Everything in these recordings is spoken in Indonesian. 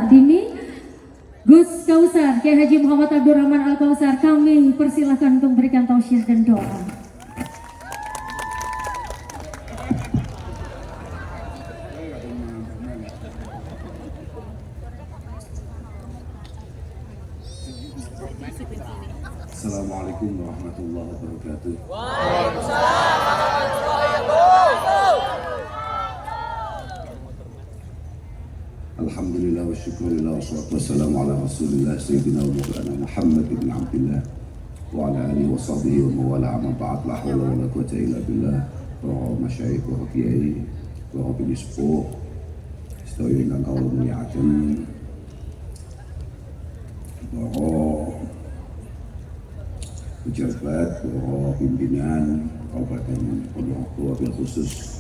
Dini Gus Kausar, Kiai Haji Muhammad Abdurrahman Al-Kausar, kami persilahkan untuk memberikan tausiah dan doa. Assalamualaikum warahmatullahi wabarakatuh. Waalaikumsalam warahmatullahi wabarakatuh. Alhamdulillah wa syukurillah wa salatu wassalamu ala rasulillah sayyidina wa maulana Muhammad ibn Abdillah wa ala alihi wa sahbihi wa mawala amma ba'd la hawla wa la quwwata illa billah. Para masyayikh wa kiai wa bini sepuh sedaya ingkang kawula mulyakaken, para pejabat, para pimpinan Kabupaten Ponorogo, wabil khusus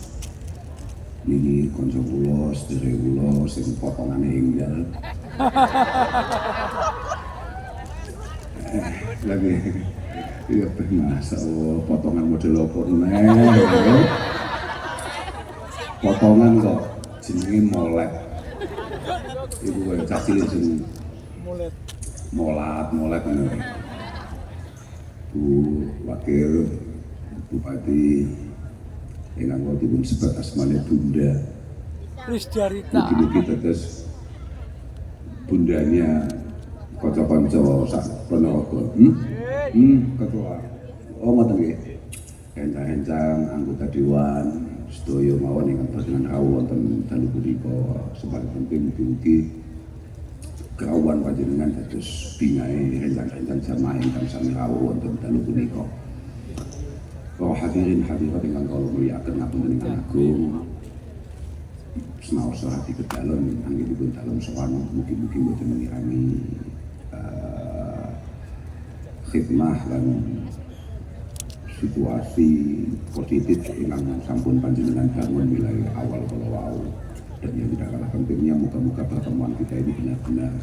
ini konco kula, sedherek kula sing potongane enggal. Lagi iya masa potongan model apa meneh. Potongan kok jenenge molet. Iku kaya cacil sing molat ngono. Bu Wakil Bupati ingkang kula dipun sebat asmane Bunda Prisdarita. Mugi-mugi tetes bundanya kanca-kanca sak Ponorogo. Ketua. Oh ngoten nggih. Encang-encang anggota dewan sedaya mawon ingkang panjenengan rawuh wonten dalu punika sebagai penting mugi-mugi kerawan panjenengan dados binae encang-encang jamaah ingkang sami rawuh wonten dalu punika. Para hadirin hadirat ingkang kula mulyakaken ngapunten ingkang agung. Senaos hati kedalem anggenipun dalem sowan mugi-mugi boten ngirami khidmah lan situasi positif ingkang sampun panjenengan bangun mulai awal kala wau. Dan yang tidak kalah pentingnya muka-muka pertemuan kita ini benar-benar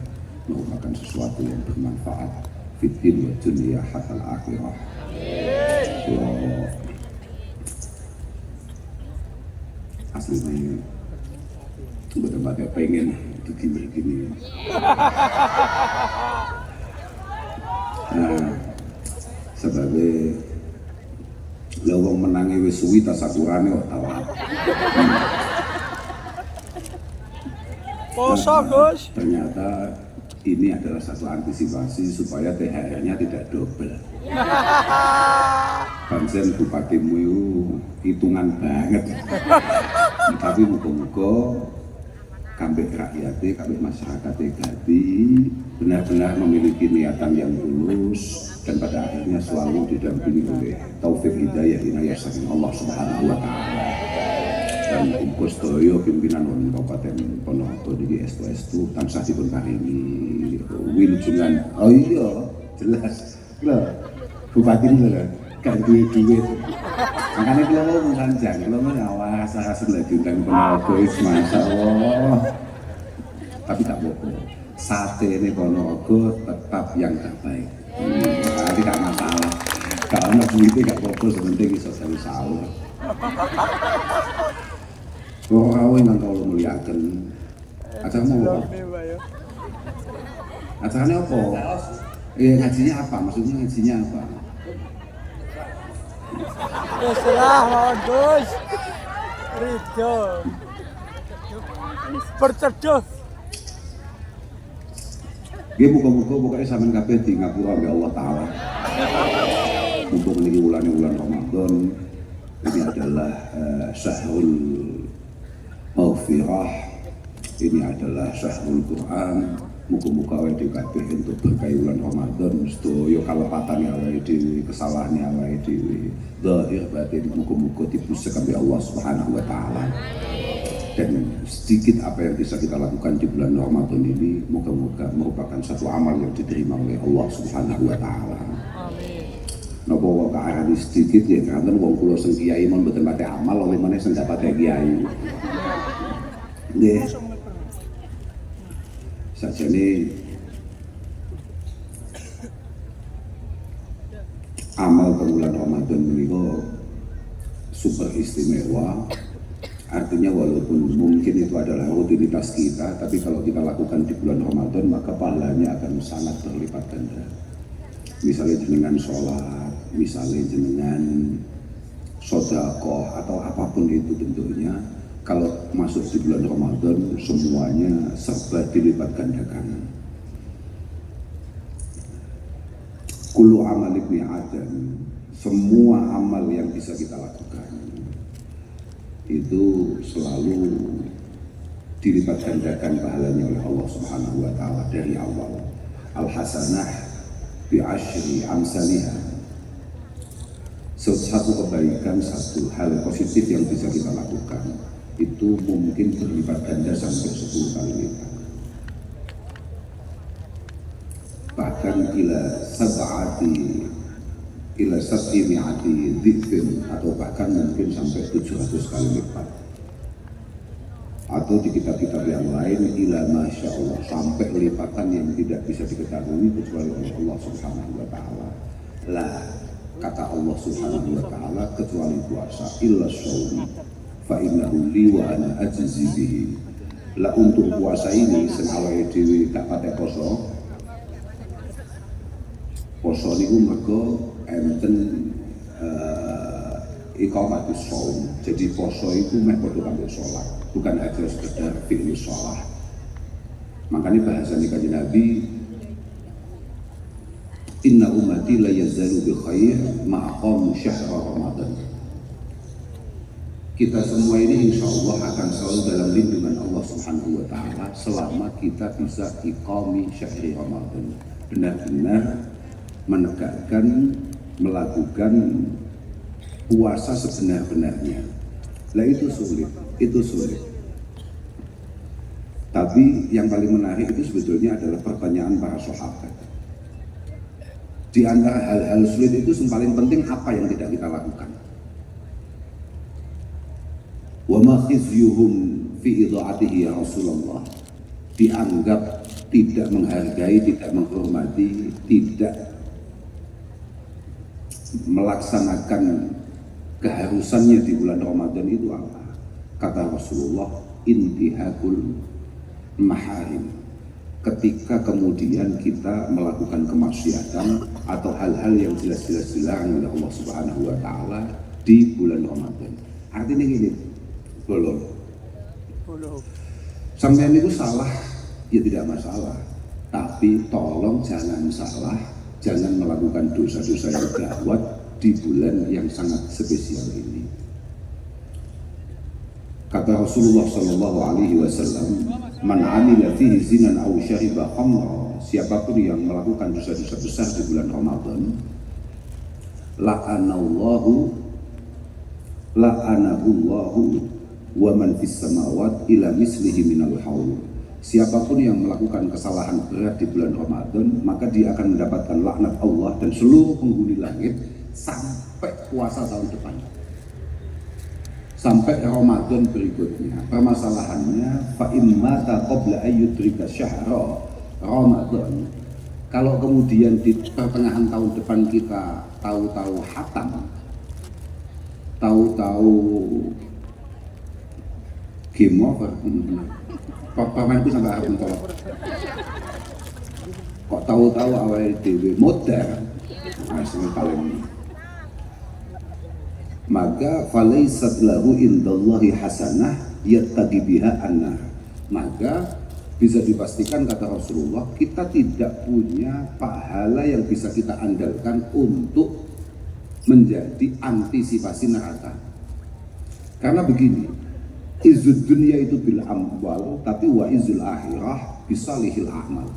merupakan sesuatu yang bermanfaat fiddin wa dunya hatta akhirah. Aslinya udah pakai pengen begini. Nah, sebagai lawang menangi wis suwi tasakurane kok tawat. Poso, Gus. Ternyata ini adalah satu antisipasi supaya THR-nya tidak double. Pancen bupatimu itu hitungan banget. Tapi muga-muga kambing rakyatnya, kambing masyarakatnya ganti benar-benar memiliki niatan yang tulus dan pada akhirnya selalu didampingi oleh taufik hidayah inayah saking Allah Subhanahu wa taala. Dan uga sedaya pimpinan Kabupaten Ponorogo niki estu tansah dipun paringi wilujungan. Oh iya, jelas. Lho, bupati lho gak duwe duit. Makane kula mau sanjang, kula mau awas lagi diundang Ponorogo wis masyaallah. Tapi tak apa-apa. Sate ini Ponorogo tetap yang terbaik. Tidak masalah. Kalau ada duitnya gak apa-apa, sebenarnya bisa sahur. Kau yang kalau muliakan, acara mau apa? Acaranya apa? Ngajinya apa? Maksudnya ngajinya apa? Terserah lawan Gus. Ridho. Berteduh. Nggih muga-muga pokoke sampean kabeh di ngapura ambek Allah taala. Mumpung niki wulan Ramadan, ini adalah syahrul maghfirah, ini adalah syahrul Quran. Muga-muga awake dhewe kabeh entuk berkah bulan Ramadan, sedaya kalepatane awake dhewe, kesalahane awake dhewe, zahir batin muga-muga dipusek ambek Allah Subhanahu wa taala. Dan sedikit apa yang bisa kita lakukan di bulan Ramadan ini moga-moga merupakan satu amal yang diterima oleh Allah Subhanahu wa taala. Amin. Napa kok arani sedikit ya kanten wong kula sing kiai mon mboten pate amal oleh meneh sing pate kiai. Nggih. Sajane amal bulan Ramadan menika super istimewa. Artinya walaupun mungkin itu adalah rutinitas kita, tapi kalau kita lakukan di bulan Ramadan maka pahalanya akan sangat berlipat ganda. Misalnya jenengan sholat, misalnya jenengan sedekah atau apapun itu bentuknya, kalau masuk di bulan Ramadan semuanya serba dilipat gandakan. Kullu amal ibni Adam, semua amal yang bisa kita lakukan itu selalu dilipat gandakan pahalanya oleh Allah Subhanahu wa taala dari awal. Al hasanah bi asyri amsalihha. Satu kebaikan, satu hal positif yang bisa kita lakukan itu mungkin berlipat ganda sampai 10 kali lipat. Bahkan ila sab'i mi'ati dhifin, atau bahkan mungkin sampai 700 kali lipat. Atau di kitab-kitab yang lain ila masya Allah, sampai lipatan yang tidak bisa diketahui kecuali oleh Allah Subhanahu wa taala. Lah, kata Allah Subhanahu wa taala, kecuali puasa, illa shaum fa innahu li wa ana ajzi bihi. Lah untuk puasa ini sing awake dhewe gak patek poso niku mergo enten iqamatus shaum. Jadi poso itu meh padha karo salat, bukan hanya sekedar fi'il shalah. Makanya bahasanya Kanjeng Nabi, inna ummati la yazalu bi khair ma aqamu syahra Ramadan. Kita semua ini insya Allah akan selalu dalam lindungan Allah Subhanahu wa taala selama kita bisa iqami syahri Ramadan, benar-benar menegakkan, melakukan puasa sebenar-benarnya. Lah itu sulit. Tapi yang paling menarik itu sebetulnya adalah pertanyaan para sahabat. Di antara hal-hal sulit itu yang paling penting apa yang tidak kita lakukan? Wa ma khizyuhum fi idha'atihi ya Rasulullah. Dianggap tidak menghargai, tidak menghormati, tidak melaksanakan keharusannya di bulan Ramadan itu apa? Kata Rasulullah, intihakul maharim. Ketika kemudian kita melakukan kemaksiatan atau hal-hal yang jelas-jelas dilarang oleh Allah Subhanahu wa taala di bulan Ramadan. Artinya gini, belum. Sampean itu salah, ya tidak masalah. Tapi tolong jangan salah, jangan melakukan dosa-dosa yang gawat di bulan yang sangat spesial ini. Kata Rasulullah Shallallahu Alaihi Wasallam, man amila fihi zinan aw syariba khamra, siapapun yang melakukan dosa-dosa besar di bulan Ramadan, la'anahu wa man fis samawat ila mislihi minal haul. Siapapun yang melakukan kesalahan berat di bulan Ramadan, maka dia akan mendapatkan laknat Allah dan seluruh penghuni langit sampai puasa tahun depan, sampai Ramadan berikutnya. Permasalahannya, fa imma qabla ayyudrika syahra Ramadan. Kalau kemudian di pertengahan tahun depan kita tahu-tahu hatam, tahu-tahu game over, pemainku sampai harus mentolak. Kok tahu-tahu awal dewe modern, asli paling. Maka falaisat lahu indallahi hasanah yattaqi biha annar. Maka bisa dipastikan kata Rasulullah, kita tidak punya pahala yang bisa kita andalkan untuk menjadi antisipasi neraka. Karena begini, izud dunia itu bil amwal, tapi wa izul akhirah bisalihil amal.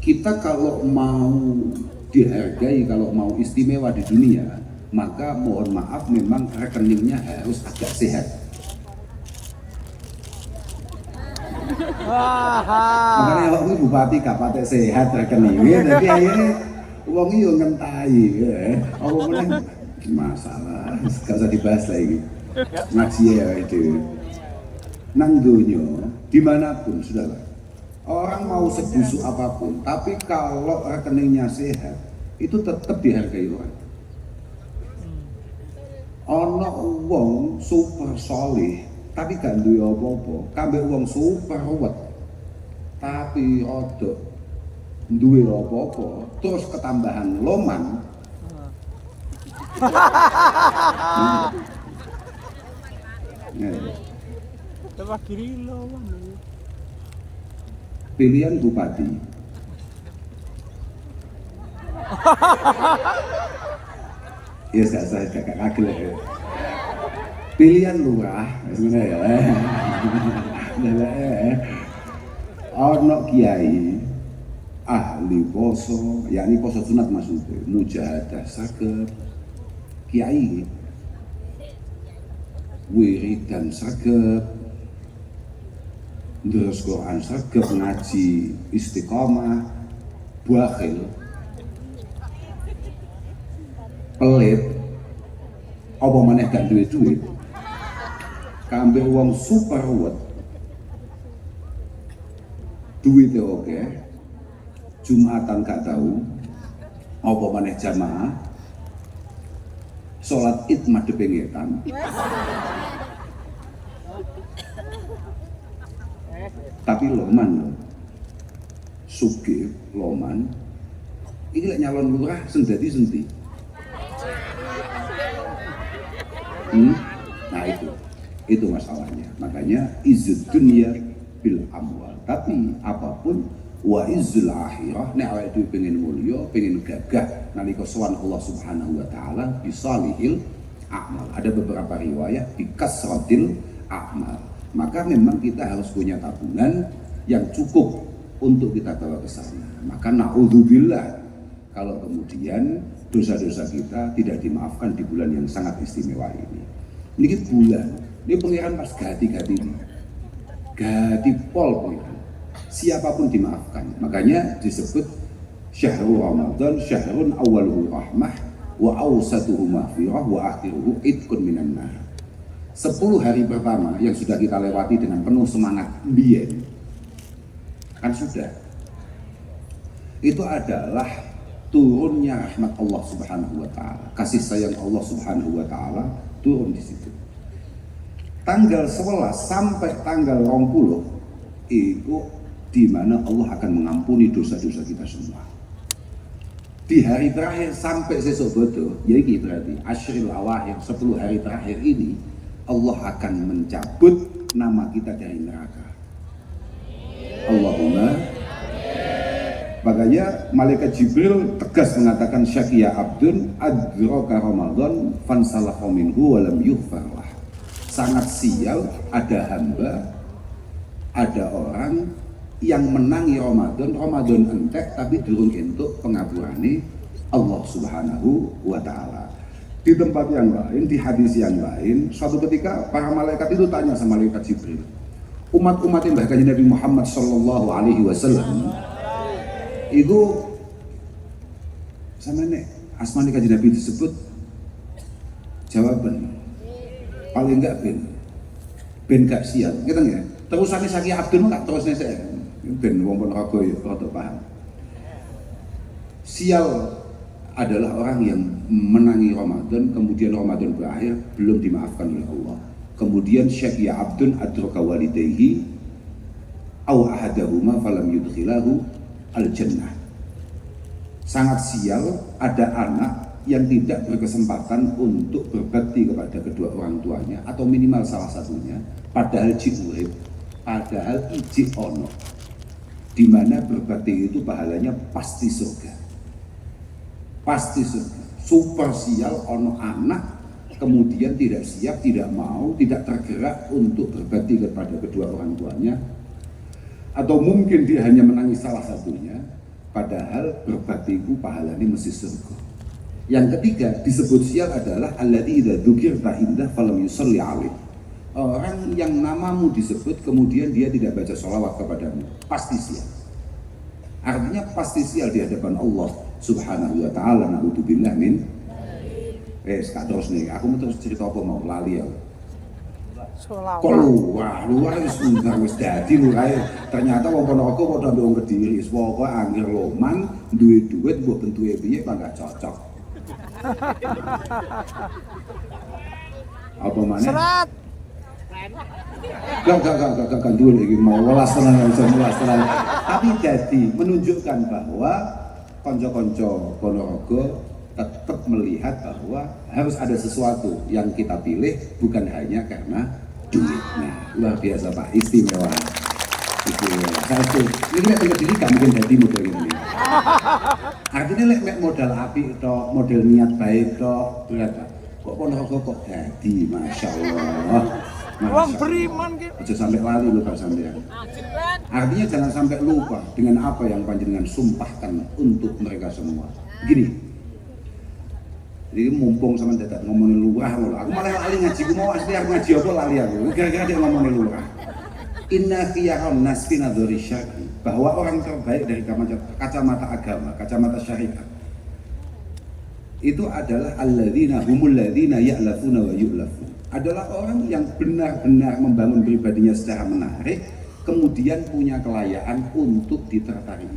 Kita kalau mau dihargai, kalau mau istimewa di dunia, maka mohon maaf memang rekeningnya harus agak sehat. Makanya waktu bupati gak patek sehat rekeningnya, tapi akhirnya uang itu ngentahi. Apa pun masalah, gak usah dibahas lagi. Ngaji ya itu. Nang dunia, dimanapun sudahlah. Orang mau sebusuk apapun, tapi kalau rekeningnya sehat, itu tetap dihargai orang. ana wong super soleh tapi gak duwe apa-apa, kambek wong super ruwet tapi rada duwe apa-apa, terus ketambahan loman. Coba kiri lo mana? Pilihan bupati. Ya saya kakak kagel ya. Pilihan lurah, sebenarnya ya. Ono kiai ahli poso, yakni poso sunat maksudnya, mujahadah saged, kiai wiridan saged, ndherus Quran saged, ngaji istiqomah, bakhil, pelit, apa maneh gak duwe duit, kambing wong super ruwet, duitnya oke, Jumatan gak tahu, apa maneh jamaah, sholat id madhep ngetan. Tapi loman loh, sugih loman, ini lek nyalon lurah sendadi senti. Nah itu masalahnya. Makanya izzud dunya bil amwal. Tapi apapun wa izzul akhirah, nek awake dhewe pengen mulya, pengen gagah nalika sowan Allah Subhanahu wa taala bisalihil a'mal. Ada beberapa riwayat bi kasratil a'mal. Maka memang kita harus punya tabungan yang cukup untuk kita bawa ke sana. Maka naudzubillah kalau kemudian dosa-dosa kita tidak dimaafkan di bulan yang sangat istimewa ini. Ini bulan, ini pangeran pas gati-gati ini. Gati pol pangeran. Siapapun dimaafkan. Makanya disebut syahrul Ramadan, syahrun awaluhu rahmah, wa awsatuhu maghfirah, wa akhiruhu idkun minan nar. 10 hari pertama yang sudah kita lewati dengan penuh semangat biyen, kan sudah. Itu adalah turunnya rahmat Allah Subhanahu wa taala. Kasih sayang Allah Subhanahu wa taala turun di situ. Tanggal 11 sampai tanggal 20 itu di mana Allah akan mengampuni dosa-dosa kita semua. Di hari terakhir sampai sesuk bodo, ya ini berarti asyril awakhir, 10 hari terakhir ini Allah akan mencabut nama kita dari neraka. Allahumma. Makanya malaikat Jibril tegas mengatakan syaqiya abdun adraka Ramadan fansalakha minhu wa lam yughfarlah. Sangat sial ada hamba, ada orang yang menangi Ramadan entek tapi durung entuk pengapurane Allah Subhanahu wa taala. Di tempat yang lain, di hadis yang lain, suatu ketika para malaikat itu tanya sama malaikat Jibril, umat-umat yang bahkan Nabi Muhammad sallallahu alaihi wasallam itu sama nek asmane kanjeng Nabi disebut jawaban paling enggak ben gak sial gitu ya. Terusane saking Abdul enggak terusne saya ben wong neraka ya rada paham. Sial adalah orang yang menangi Ramadan, kemudian Ramadan berakhir belum dimaafkan oleh Allah. Kemudian syaqiya abdun adraka walidayhi aw ahadahuma falam yudkhilahu al-jannah. Sangat sial ada anak yang tidak berkesempatan untuk berbakti kepada kedua orang tuanya atau minimal salah satunya, padahal urip, padahal iji ono, di mana berbakti itu pahalanya pasti surga. Pasti super sial ono anak kemudian tidak siap, tidak mau, tidak tergerak untuk berbakti kepada kedua orang tuanya, atau mungkin dia hanya menangis salah satunya padahal berbakti itu pahalanya mesti surga. Yang ketiga disebut sial adalah alladzi idza dzukirta indah falam yusalli alaih. Orang yang namamu disebut kemudian dia tidak baca sholawat kepadamu, pasti sial. Artinya pasti sial di hadapan Allah Subhanahu wa ta'ala. Na'udzubillah min. Kak terus nih, aku mau terus cerita apa mau lali ya. Keluar wis dadi lurae. Ternyata wong Ponorogo padha ambek wong Kediri. Wis pokoke anggere loman, duwe duit mbok bentuke piye kok gak cocok. Apa mana? Serat. Gak dulu lagi mau welas tenan iso welas tenan. Tapi jadi menunjukkan bahwa konco-konco Ponorogo tetap melihat bahwa harus ada sesuatu yang kita pilih bukan hanya karena duitnya. Luar biasa Pak, istimewa. Saya tuh, ini lek diri gak mungkin jadi model ini. Artinya lek modal api itu, model niat baik itu, ternyata kok Ponorogo kok jadi, masya Allah. Uang beriman gitu. Aja sampai lali lupa sampean. Artinya jangan sampai lupa dengan apa yang panjenengan sumpahkan untuk mereka semua. Gini. Jadi mumpung sama dadak ngomongin lurah lho. Aku malah lali ngaji, aku mau asli aku ngaji apa lali aku. Gara-gara dia ngomongin lurah. Inna khiyarun nas fi nadhari syar'i, bahwa orang terbaik dari kacamata agama, kacamata syariat itu adalah alladzina humul ladzina ya'lafuna wa yu'lafun. Adalah orang yang benar-benar membangun pribadinya secara menarik, kemudian punya kelayaan untuk ditertari.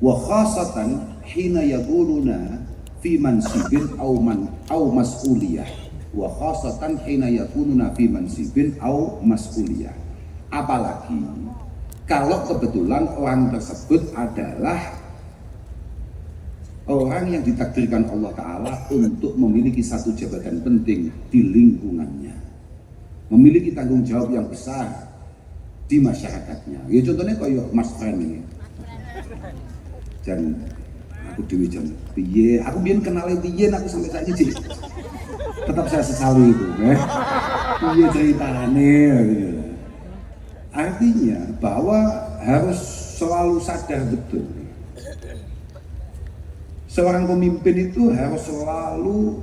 Wa khasatan hina yaquluna fi mansibin au mas'uliyah. Wa khasatan hina yakununa fi mansibin au mas'uliyah. Apalagi kalau kebetulan orang tersebut adalah orang yang ditakdirkan Allah Ta'ala untuk memiliki satu jabatan penting di lingkungannya, memiliki tanggung jawab yang besar di masyarakatnya. Ya contohnya kayak Mas Fren ini. Dan aku dewi jan piye, aku biyen kenalin piye aku sampai saat ini tetap saya sesali itu, piye ceritane gitu. Artinya bahwa harus selalu sadar betul. Seorang pemimpin itu harus selalu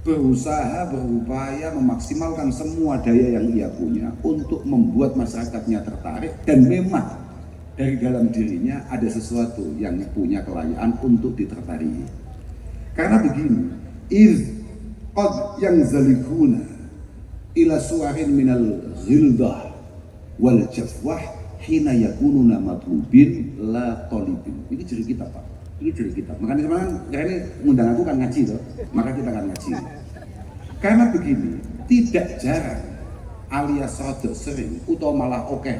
berusaha, berupaya memaksimalkan semua daya yang ia punya untuk membuat masyarakatnya tertarik, dan memang dari dalam dirinya ada sesuatu yang punya kelayaan untuk ditertarik. Karena begini, iz qad yang zalikuna ila suarin minal ghildah wal jafwah hina yakununa matlubin la talibin. Ini ciri kita Pak. Ini ciri kita. Makanya kemarin ini ngundang aku kan ngaji toh, maka kita akan ngaji. Karena begini, tidak jarang alias rada sering atau malah oke.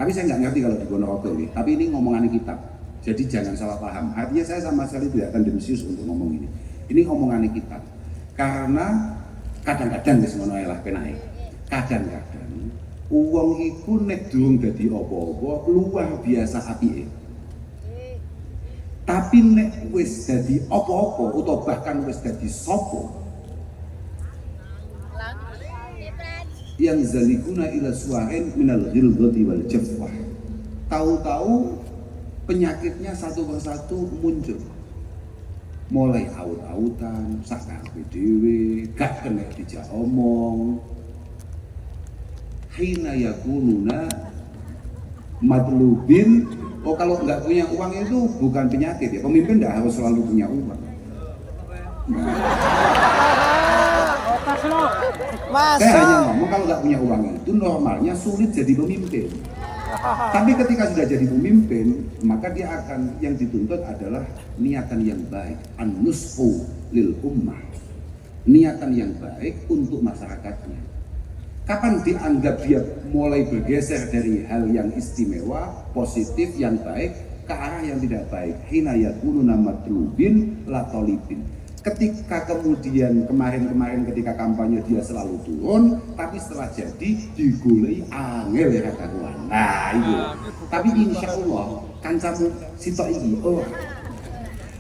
Tapi saya nggak ngerti kalau di Ponorogo ini. Tapi ini ngomongan kitab. Jadi jangan salah paham. Artinya saya sama sekali tidak tendensius untuk ngomong ini. Ini ngomongan kitab. Karena kadang-kadang wis ngono ae lah penake. Kadang-kadang uang iku nek durung dadi apa-apa luar biasa apike. Tapi nek wis dadi apa-apa utawa bahkan wis dadi sapa yang zalikuna ila suarin minal ghilzati wal jafwah, tahu-tahu penyakitnya satu persatu muncul, mulai aut-autan, sakarepe dhewe, gak kena dijak omong. Hina yakununa matlubin. Oh kalau nggak punya uang itu bukan penyakit ya, pemimpin nggak harus selalu punya uang. Saya hanya ngomong kalau nggak punya uang itu normalnya sulit jadi pemimpin. Tapi ketika sudah jadi pemimpin, maka dia akan, yang dituntut adalah niatan yang baik, an-nushu lil ummah, niatan yang baik untuk masyarakatnya. Kapan dianggap dia mulai bergeser dari hal yang istimewa, positif, yang baik ke arah yang tidak baik? Hina yakununa matlubin la talibin. Ketika kemudian kemarin ketika kampanye dia selalu turun, tapi setelah jadi digoleki angel ya katakan. Nah itu. Tapi insya Allah kancamu sitok iki. Oh.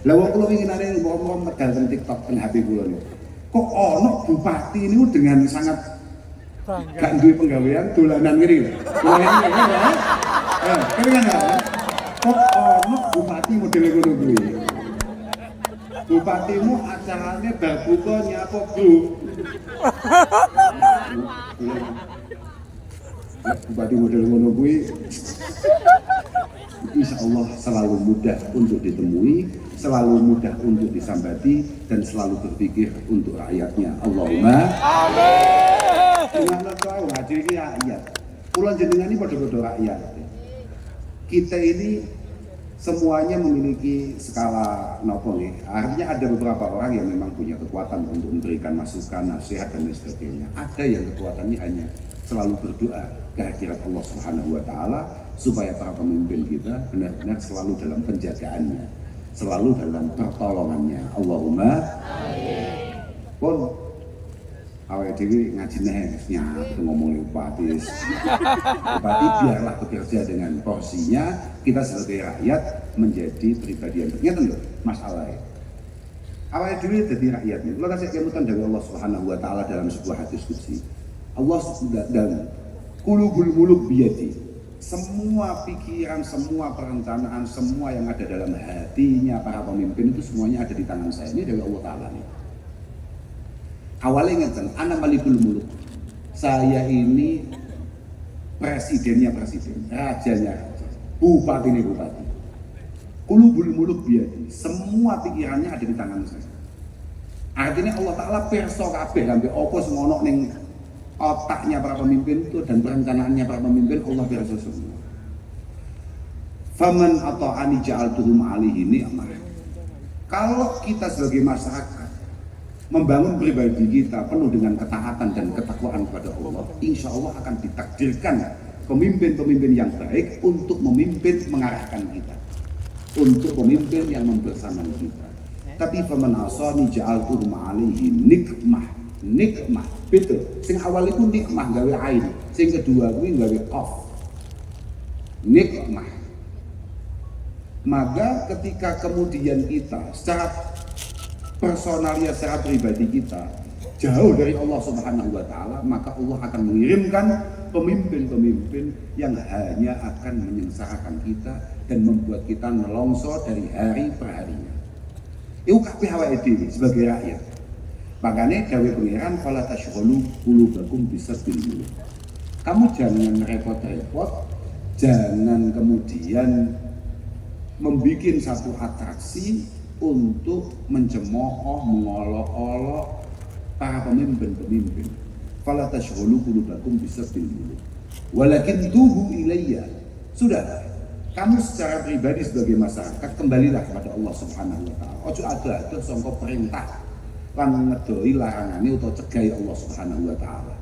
Lah wong kula winginane ngomong medal teng TikTok teng HP kula niku. Kok ono bupati niku dengan sangat gak duwe penggawean dolanan ngene lho. Dolanan ngene lho. Kene kan. Kok ono bupati model ngono kuwi. Bupatimu acaranya bal buka nyapa grup. Bupati model ngono kuwi insya Allah selalu mudah untuk ditemui, selalu mudah untuk disambati, dan selalu berpikir untuk rakyatnya. Allahumma amin. Gimana kau hadir rakyat? Pulau jenengan ini pada rakyat. Kita ini semuanya memiliki skala nopo nih. Artinya ada beberapa orang yang memang punya kekuatan untuk memberikan masukan, nasihat dan lain sebagainya. Ada yang kekuatannya hanya selalu berdoa kehadirat Allah Subhanahu wa taala supaya para pemimpin kita benar-benar selalu dalam penjagaannya, selalu dalam pertolongannya. Allahumma amin. Pun awake dhewe ngaji nyap ngomong bupati. Bupati biarlah bekerja dengan porsinya, kita sebagai rakyat menjadi pribadi yang ngeten lho masalahnya. Awake dhewe dadi rakyat niku. Kula tasih kemutan dari Allah Subhanahu wa taala dalam sebuah hadis qudsi. Allah dan qulubul muluk biyadi. Semua pikiran, semua perencanaan, semua yang ada dalam hatinya para pemimpin itu semuanya ada di tangan saya. Ini dari Allah taala nih. Awalnya ngeten, ana malikul muluk. Saya ini presidennya presiden, rajanya raja, bupati ini bupati. Qulubul muluk biyadi. Semua pikirannya ada di tangan saya. Artinya Allah Ta'ala perso kabeh sampai opo semono ning otaknya para pemimpin itu dan perencanaannya para pemimpin Allah perso semua. Faman ata'ani ja'altuhum alihi ni'mah. Kalau kita sebagai masyarakat membangun pribadi kita penuh dengan ketaatan dan ketakwaan kepada Allah, insya Allah akan ditakdirkan pemimpin-pemimpin yang baik untuk memimpin mengarahkan kita, untuk pemimpin yang membersamai kita. Tapi faman asani ja'altuhum alihi nikmah betul. Sing awal itu nikmah gawe ain, sing kedua kuwi gawe qaf. Nikmah. Maka ketika kemudian kita secara personalia secara pribadi kita jauh dari Allah Subhanahu wa taala, maka Allah akan mengirimkan pemimpin-pemimpin yang hanya akan menyengsarakan kita dan membuat kita nelongso dari hari per harinya. Iku kabeh awake dhewe sebagai rakyat. Makanya dawuh pangeran fala tashghulu qulubakum bisabil. Kamu jangan repot-repot, jangan kemudian membuat satu atraksi untuk mencemooh, mengolok-olok para pemimpin-pemimpin. Fala tashghulu qulubakum bisabil. Walakin tubu ilayya. Sudah, kamu secara pribadi sebagai masyarakat kembalilah kepada Allah Subhanahu wa taala. Ojo ada sangka perintah lan ngedoi larangane utawa cegai Allah Subhanahu wa taala.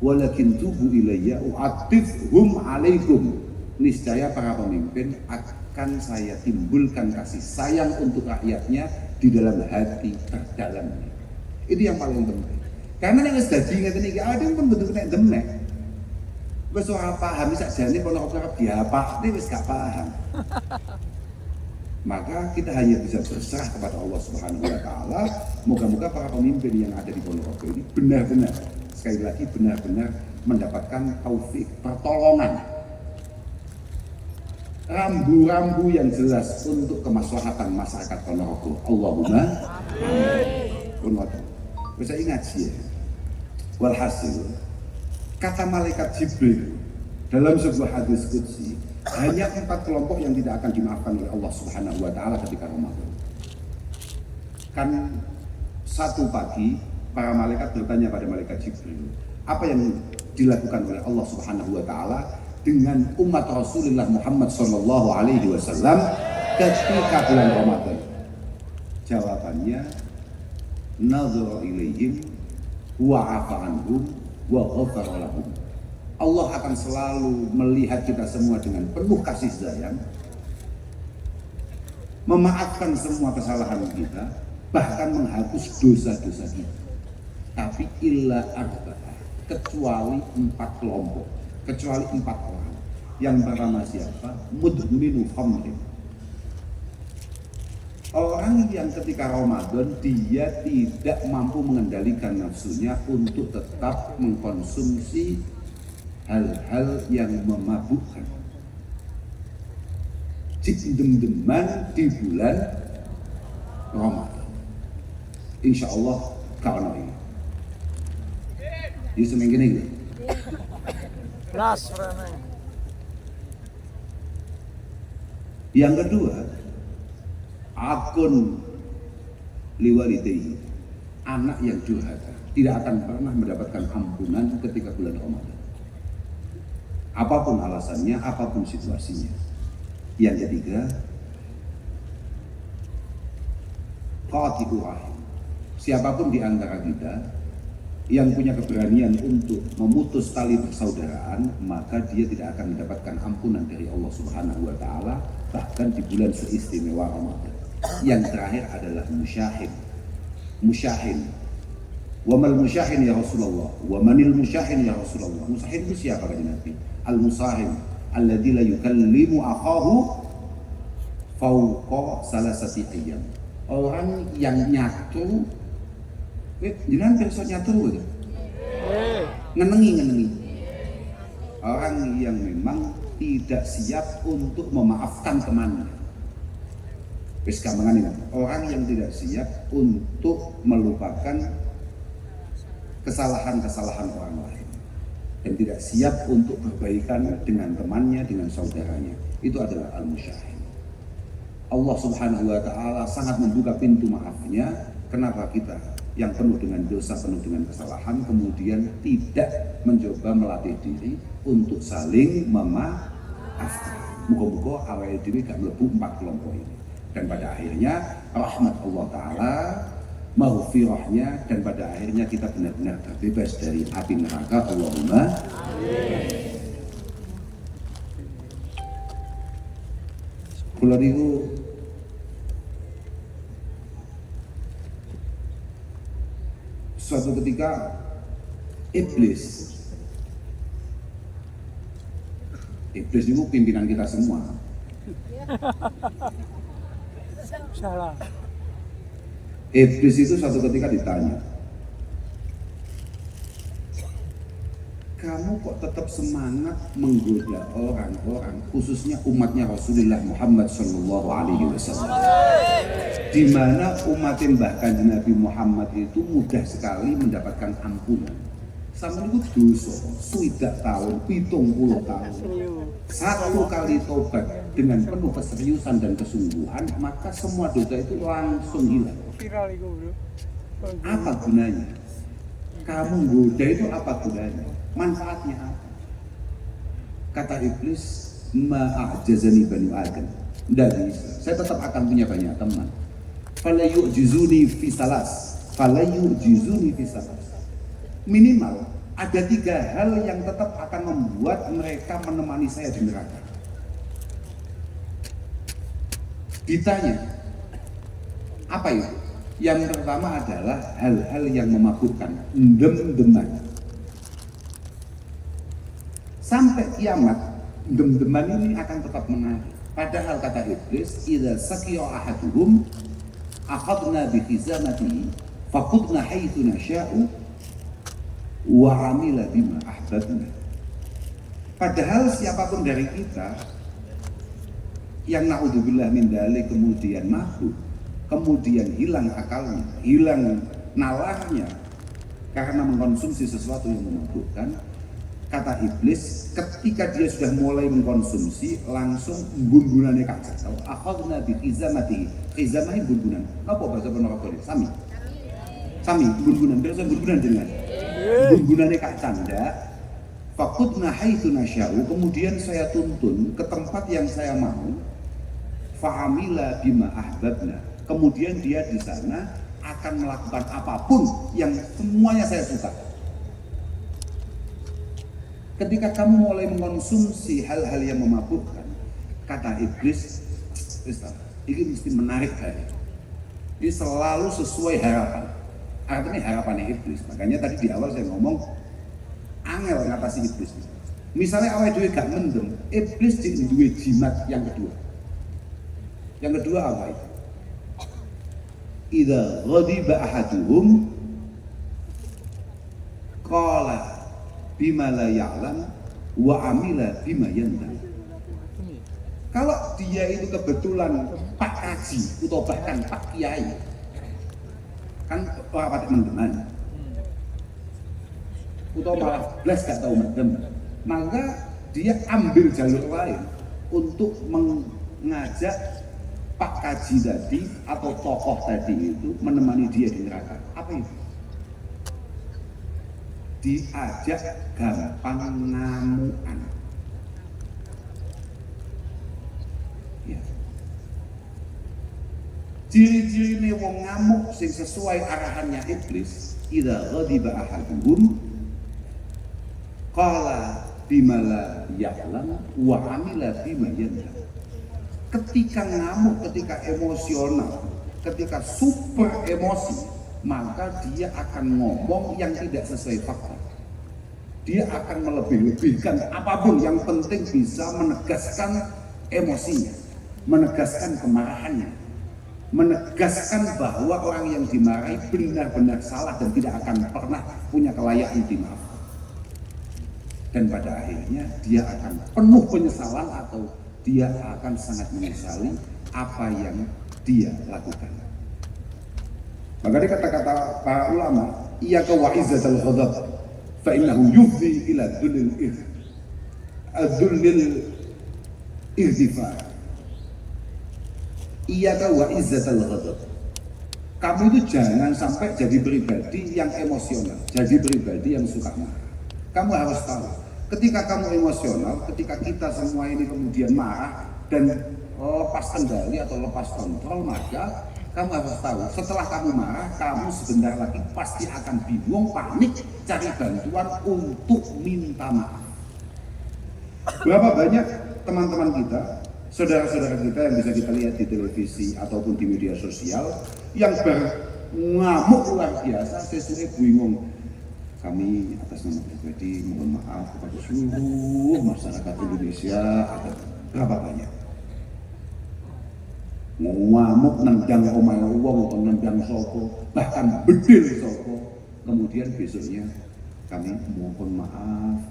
Walakin tubu ilayya u'atifhum alaikum. Niscaya para pemimpin akan saya timbulkan kasih sayang untuk rakyatnya di dalam hati terdalamnya. Itu yang paling penting. Karena yang dadi ngeten iki ada pun bentuk nek demek. Wis ora paham sakjane pola-pola diapakne wis gak paham. Maka kita hanya bisa berserah kepada Allah Subhanahu wa taala. Moga-moga para pemimpin yang ada di Ponorogo ini benar-benar, sekali lagi benar-benar mendapatkan taufik, pertolongan, rambu-rambu yang jelas untuk kemaslahatan masyarakat Ponorogo. Allahumma amin. Bisa ingat sih ya. Walhasil kata malaikat Jibril dalam sebuah hadis qudsi, hanya 4 kelompok yang tidak akan dimaafkan oleh Allah Subhanahu wa taala ketika Ramadan. Kan satu pagi para malaikat bertanya pada malaikat Jibril, apa yang dilakukan oleh Allah Subhanahu wa taala dengan umat Rasulullah Muhammad sallallahu alaihi wasallam ketika bulan Ramadan? Jawabannya, nazara ilaihim wa afa anhum wa ghafara lahum. Allah akan selalu melihat kita semua dengan penuh kasih sayang, memaafkan semua kesalahan kita, bahkan menghapus dosa-dosa kita. Tapi illa arba'ah, kecuali 4 kelompok, kecuali 4 orang. Yang pertama siapa? Mudminu khamrin. Orang yang ketika Ramadan dia tidak mampu mengendalikan nafsunya untuk tetap mengkonsumsi hal-hal yang memabukkan. Dem-deman di bulan Ramadan. Insya Allah kalau ini. Ini seminggu ini. Yang kedua, akun liwalidayhi, anak yang durhaka tidak akan pernah mendapatkan ampunan ketika bulan Ramadan. Apapun alasannya, apapun situasinya. Yang ketiga, qati'ur rahim. Siapapun di antara kita yang punya keberanian untuk memutus tali persaudaraan, maka dia tidak akan mendapatkan ampunan dari Allah Subhanahu wa taala bahkan di bulan seistimewa Ramadan. Yang terakhir adalah musyahin. Musyahin. Wa mal musyahin ya Rasulullah? Wa manil musyahin ya Rasulullah? Musyahin itu siapa kata Nabi? Al-musahin alladzi la yukallimu akhahu fauqa salasati ayyam. Orang yang nyatu, jangan perso nyatu gitu. Ngenengi. Orang yang memang tidak siap untuk memaafkan temannya. Wis gampangan ini. Orang yang tidak siap untuk melupakan kesalahan-kesalahan orang lain dan tidak siap untuk berbaikan dengan temannya, dengan saudaranya. Itu adalah al-musyahin. Allah Subhanahu wa taala sangat membuka pintu maafnya. Kenapa kita yang penuh dengan dosa, penuh dengan kesalahan, kemudian tidak mencoba melatih diri untuk saling memaafkan? Muga-muga awake dhewe gak mlebu 4 kelompok ini. Dan pada akhirnya rahmat Allah taala, maghfirahnya, dan pada akhirnya kita benar-benar terbebas dari api neraka. Allahumma amin. Kula niku suatu ketika iblis itu pimpinan kita semua. Salah. Iblis itu suatu ketika ditanya, kamu kok tetap semangat menggoda orang-orang, khususnya umatnya Rasulullah Muhammad Sallallahu Alaihi Wasallam, di mana umat Mbah Kanjeng Nabi Muhammad itu mudah sekali mendapatkan ampunan. Sama itu dosa, 7 tahun, 70 tahun. Satu kali tobat dengan penuh keseriusan dan kesungguhan, maka semua dosa itu langsung hilang. Viral itu, bro. Apa gunanya? Kamu goda itu apa gunanya? Manfaatnya apa? Kata iblis, ma'ajazani bani Adam. Tidak bisa. Saya tetap akan punya banyak teman. Fala yu'jizuni fi salas. Minimal ada 3 hal yang tetap akan membuat mereka menemani saya di neraka. Ditanya, apa itu? Yang pertama adalah hal-hal yang memabukkan, dem-deman. Sampai kiamat, dem-deman ini akan tetap menarik. Padahal kata iblis, idza saqiya ahaduhum akhadna bi khizamatihi faqudna haitsu nasha'u wa amila bima ahbabna. Padahal siapapun dari kita yang naudzubillah min dzalik kemudian mabuk, kemudian hilang akalnya, hilang nalarnya karena mengkonsumsi sesuatu yang memabukkan, kata iblis, ketika dia sudah mulai mengkonsumsi langsung bunbunannya kaca. Akhadna bi khizamatihi. Khizamah bunbunan. Apa bahasa Ponorogo ini? Sami bunbunan. Biasa bunbunan dengan bunbunannya kaca ndak. Faqudna haitsu nasya'u, kemudian saya tuntun ke tempat yang saya mau. Fa'amila bima ahbabna. Kemudian dia di sana akan melakukan apapun yang semuanya saya suka. Ketika kamu mulai mengkonsumsi hal-hal yang memabukkan, kata iblis, ini mesti menarik saya. Ini selalu sesuai harapan. Artinya harapannya iblis. Makanya tadi di awal saya ngomong, angel ngatasi iblis. Misalnya awal dhewe gak mendem, iblis jadi duwe jimat yang kedua. Yang kedua apa itu? Idza ghadiba ahaduhum qala bima la ya'lam wa amila bima yandam. Kalau dia itu kebetulan Pak Kaji atau bahkan Pak Kiai, kan orang pada mendeman, atau malah belas gak tahu mendem, maka dia ambil jalur lain untuk mengajak Pak Kaji tadi atau tokoh tadi itu menemani dia di neraka. Apa itu? Diajak gampang ngamuan. Ciri-cirine wong ngamuk sing sesuai arahannya iblis, idza ghadiba ahaduhum qala bima la ya'lam wa amila bima ya'lam. Ketika ngamuk, ketika emosional, ketika super emosi, maka dia akan ngomong yang tidak sesuai fakta. Dia akan melebih-lebihkan apapun, yang penting bisa menegaskan emosinya, menegaskan kemarahannya, menegaskan bahwa orang yang dimarahi benar-benar salah dan tidak akan pernah punya kelayakan dimaafkan. Dan pada akhirnya dia akan penuh penyesalan atau dia akan sangat menyesali apa yang dia lakukan. Maka di kata-kata para ulama, iyyaka wa izzatal ghadab fa innahu yufdi ila dhullil irtifar. Iyyaka wa izzatal ghadab. Kamu itu jangan sampai jadi pribadi yang emosional, jadi pribadi yang suka marah. Kamu harus tahu, ketika kamu emosional, ketika kita semua ini kemudian marah dan lepas kendali atau lepas kontrol, maka kamu harus tahu, setelah kamu marah, kamu sebentar lagi pasti akan bingung, panik, cari bantuan untuk minta maaf. Berapa banyak teman-teman kita, saudara-saudara kita yang bisa kita lihat di televisi ataupun di media sosial, yang ngamuk luar biasa, sesuai bingung. Kami atas nama pribadi mohon maaf kepada seluruh masyarakat Indonesia. Ada berapa banyak ngamuk nendang omahe wong atau nendang soko, bahkan bedil soko, kemudian besoknya kami mohon maaf.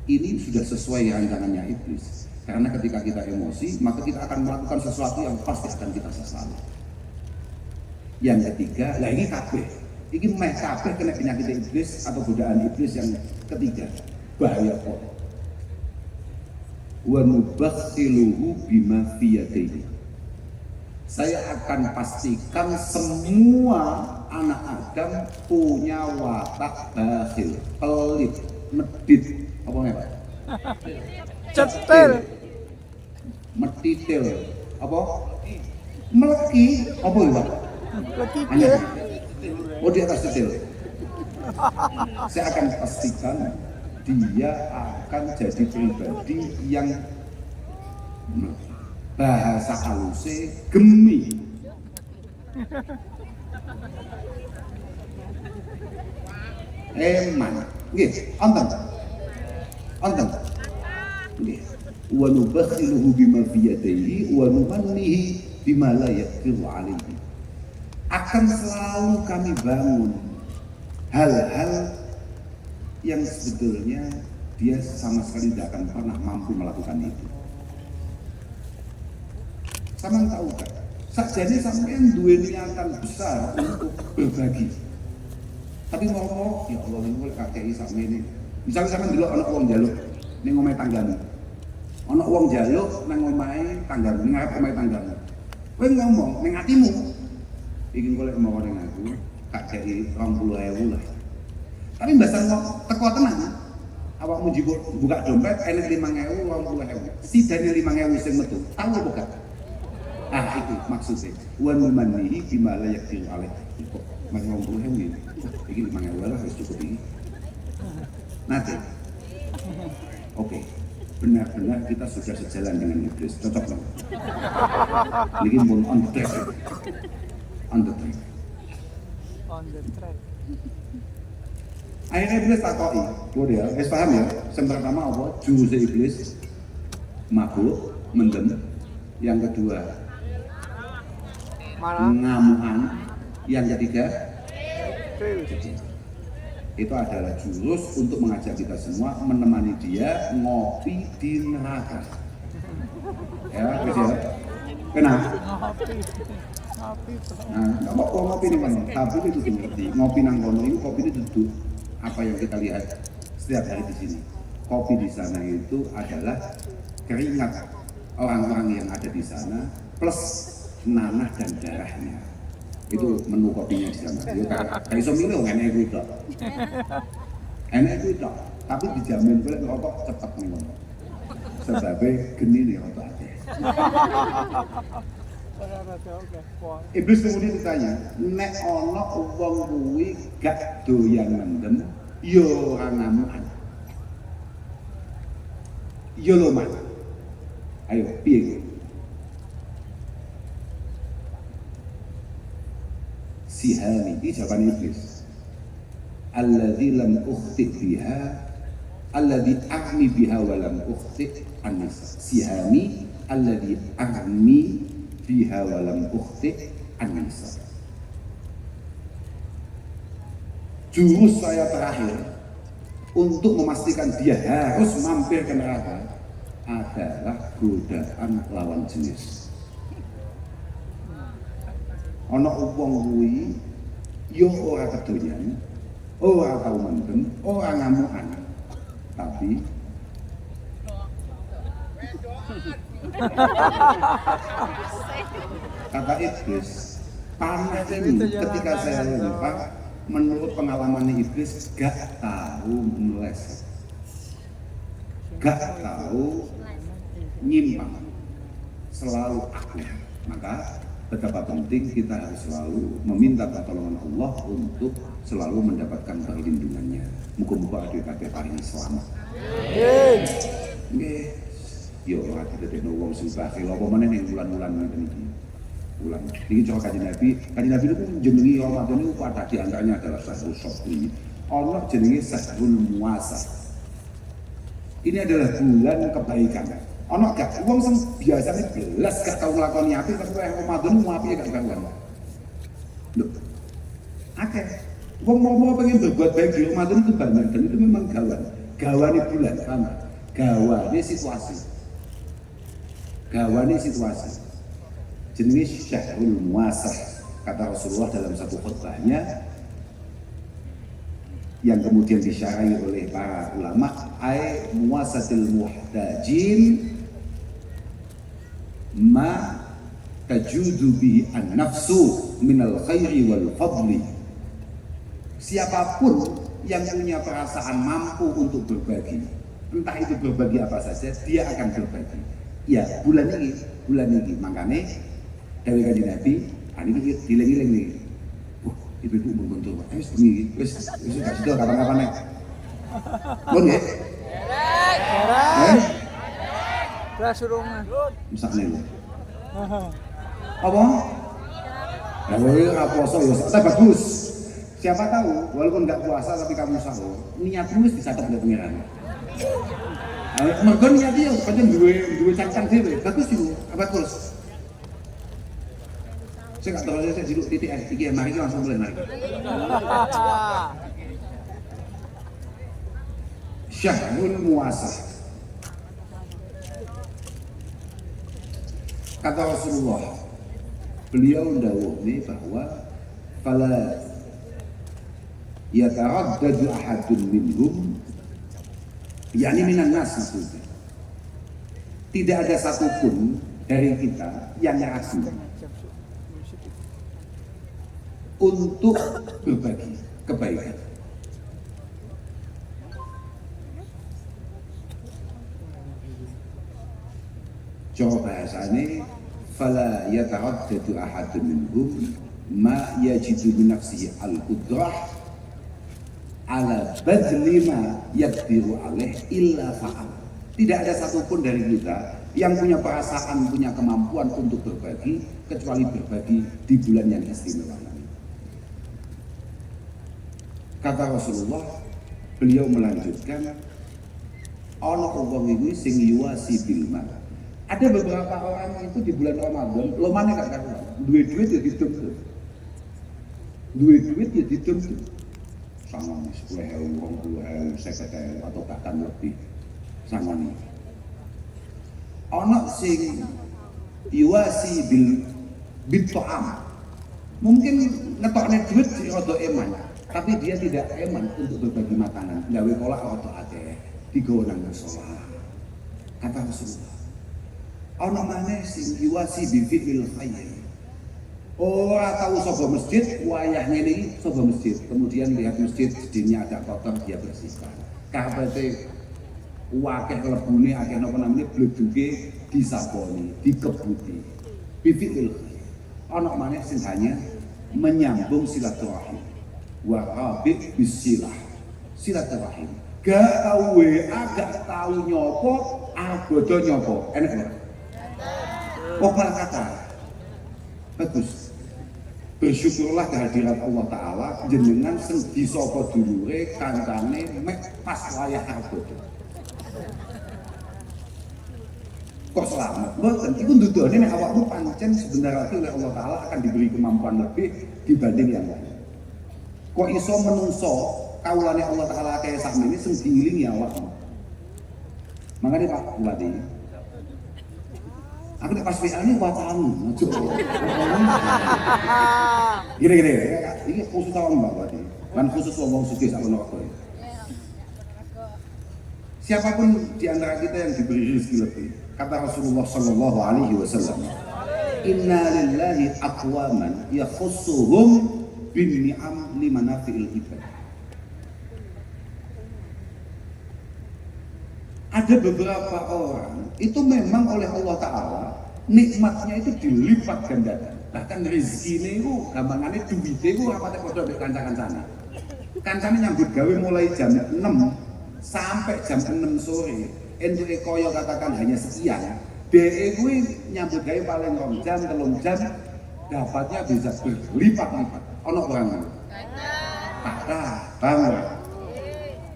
Ini sudah sesuai rancangannya iblis, karena ketika kita emosi maka kita akan melakukan sesuatu yang pasti akan kita sesali. Yang ketiga, lah ini kabeh. Ini meh kabeh kena penyakit iblis atau godaan iblis yang ketiga, bahaya kok. Wa nubakhiluhu bima fi yadayhi. Saya akan pastikan semua anak Adam punya watak bakhil, pelit, medit, apa nih Pak? Cetil. Metitil, apa? Meleki, apa itu Pak? Lekikil. Oh di atas detail. Saya akan pastikan dia akan jadi pribadi yang bahasa halusnya gemi. Eman, nggih, onten. Onten. Nggih. Wa nubakhiluhu bima fi yadayhi wa numannihi bima la yaqdiru alaihi. Akan selalu kami bangun hal-hal yang sebetulnya dia sama sekali tidak akan pernah mampu melakukan itu. Sama tahu kan? Sakjane sampean duwe niatan besar untuk berbagi. Tapi mau ya Allah ini mulai kakek sama ini. Misalnya sampean delok ana wong njaluk ning omahe tanggamu. Ana wong njaluk nang omahe tanggamu, ning ngarep omahe tanggamu. Kowe ngomong ning atimu, ingin golek mau ning aku, tak kei 20.000 lah. Tapi mbasan kok teko tenan. Awakmu njibuk buka dompet enek 5.000, 20.000. Sidane 5.000 sing metu. Tahu apa gak? Ah itu maksudnya. Wa numannihi bima la yaqdiru alaih. Kok 20.000 iki 5.000 lah wis cukup iki. Nanti. Oke. Benar-benar kita sudah sejalan dengan iblis. Cocok dong. Ini pun on the track. On the track. On the track. Akhirnya iblis takoi, dia, paham ya? Yang pertama apa? Jurus iblis, mabuk, mendem. Yang kedua, ngamuan. Yang ketiga, itu adalah jurus untuk mengajak kita semua menemani dia ngopi di neraka. Ya, ya. Kenapa? Nah, nggak mau ngopi nih mana? Tapi itu ngerti. Ngopi nang kono itu kopi itu duduk. Apa yang kita lihat setiap hari di sini. Kopi di sana itu adalah keringat orang-orang yang ada di sana plus nanah dan darahnya. Itu menu kopinya di sana. Yo kayak iso milih enek kuwi tok. Enek kuwi tok, tapi dijamin kowe ngerokok cepet ning kono. Sebabe geni nih rokok ate. Iblis kemudian ditanya, nek ana wong kuwi gak doyan mendem, ya ora ngamukan. Ya lho, Mas. Ayo, piye? Sihami, ini jawaban iblis. Alladzi lam ukhti biha, alladzi a'mi biha wa lam ukhti an-nisa. Sihami, alladzi a'mi biha wa lam ukhti an-nisa. Jurus saya terakhir untuk memastikan dia harus mampir ke neraka adalah godaan lawan jenis. Ana wong kuwi yo ora kedonyan, ora tau mendem, ora ngamukan. Tapi kata iblis, panas ini ketika saya lempar, menurut pengalaman iblis gak tahu meleset, gak tahu nyimpang, selalu aku. Maka betapa penting kita harus selalu meminta pertolongan Allah untuk selalu mendapatkan perlindungannya. Muka-muka adik kabeh paling selamat. Nggih. Yo ora didadekno wong sing bakhil apa meneh ning bulan-bulan ngene iki. Bulan iki cara Kanjeng Nabi itu jenenge Ramadan itu pada di antaranya adalah Syahrul Shokri. Allah jenenge Syahrul Muasah. Ini adalah bulan kebaikan. Ana gak wong sing biasane belas gak tau nglakoni apik tapi Ramadan mu apike gak karuan. Lho. Akeh. Wong mau pengen berbuat baik di Ramadan itu banyak dan itu memang gawane bulan, paham? Gawane situasi. Jenenge Syahrul Muasah, kata Rasulullah dalam satu khutbahnya yang kemudian disyarahi oleh para ulama, ai muasatil muhtajin ma tajudu bi an-nafsu minal khairi wal fadli. Siapapun yang punya perasaan mampu untuk berbagi, entah itu berbagi apa saja, dia akan berbagi. Ya, bulan ini makanya dari Kanjeng Nabi, ini dileng-dileng nih. Ibu-ibu mengkontrol, wis gak sudah kapan-kapan nek. Mun nggih? Kelas rumah. Misakne lho. Apa? Ya ora puasa ya, tapi bagus. Siapa tahu, walaupun nggak puasa tapi kamu sahur, niatmu wis dicatat oleh pangeran. Mergo niat iki pancen duwe cancang dhewe, bagus iku, bagus. Saya nggak tahu saya jiluk titik iki mari langsung mulai mari. Syahrul Muasah. Kata Rasulullah, beliau ndawuh bahwa fala yataraddadu ahadun minhum, yakni minan nas maksudnya. Tidak ada satupun dari kita yang ragu untuk berbagi kebaikan. Coba bahasanya, fala yataraddadu ahadun minhum ma yajidu min nafsihi al-qudrah ala badli ma yaqdiru alaih illa fa'al. Tidak ada satupun dari kita yang punya perasaan, punya kemampuan untuk berbagi kecuali berbagi di bulan yang istimewa ini. Kata Rasulullah, beliau melanjutkan, ana wong iki sing yuwasi bil mal. Ada beberapa orang itu di bulan Ramadan lomane gak karuan, duwe duit ya dituntut. Duwe duit ya dituntut. Sama 10.000, 20.000, 50.000 atau bahkan lebih sama nih. Ono sing yuwasi bil to'am. Mungkin ngetokne duit si rada eman, tapi dia tidak eman untuk berbagi makanan. Gawe kolak rada akeh, digawa nang musala. Kata Rasulullah. Ono maneh sing yuwasi bi fi'il khair. Ora tahu sapa masjid, wayah ngene iki sapa masjid. Kemudian lihat masjid jadinya agak kotor, dia bersihkan. Karpete akeh lebune, akeh napa namanya bleduke disaponi, dikebuti. bifi'il khair. Ana maneh sing hanya menyambung silaturahim. Wa rabi' bisilah. Silaturahim. Gak tau WA, gak tau nyopo, abodo nyopo. Enak enggak? Oh kata. Bagus. Bersyukurlah kehadiran Allah Ta'ala jenengan sing disapa dulure kancane mek pas wayah abodo. Kok selamat? Mboten, iku ndudone nek awakmu pancen sebenarnya oleh Allah Ta'ala akan diberi kemampuan lebih dibanding yang lain. Kok iso menungso kawulane Allah Ta'ala kaya sakmene sing diilingi awakmu. Makanya Pak Bupati, aku nek pas WA ini watamu, ojo. Gini, ini khusus awak Mbak Bupati, lan khusus wong sugih sak ono kok. Siapapun di antara kita yang diberi rezeki lebih, kata Rasulullah Shallallahu Alaihi Wasallam, Inna lillahi aqwaman yakhussuhum bin ni'am limanafi'il ibad. Ada beberapa orang itu memang oleh Allah Ta'ala nikmatnya itu dilipat gandakan. Bahkan rezekinya itu gampangannya duitnya itu rapatnya kodok di kanca-kancana. Kancane nyambut gawe mulai jam 6 sampai jam 6 sore. Untuk koyo katakan hanya sekian. DE gue nyambut gawe paling 2 jam, 3 jam dapatnya bisa berlipat-lipat. Ono orang kata, bangga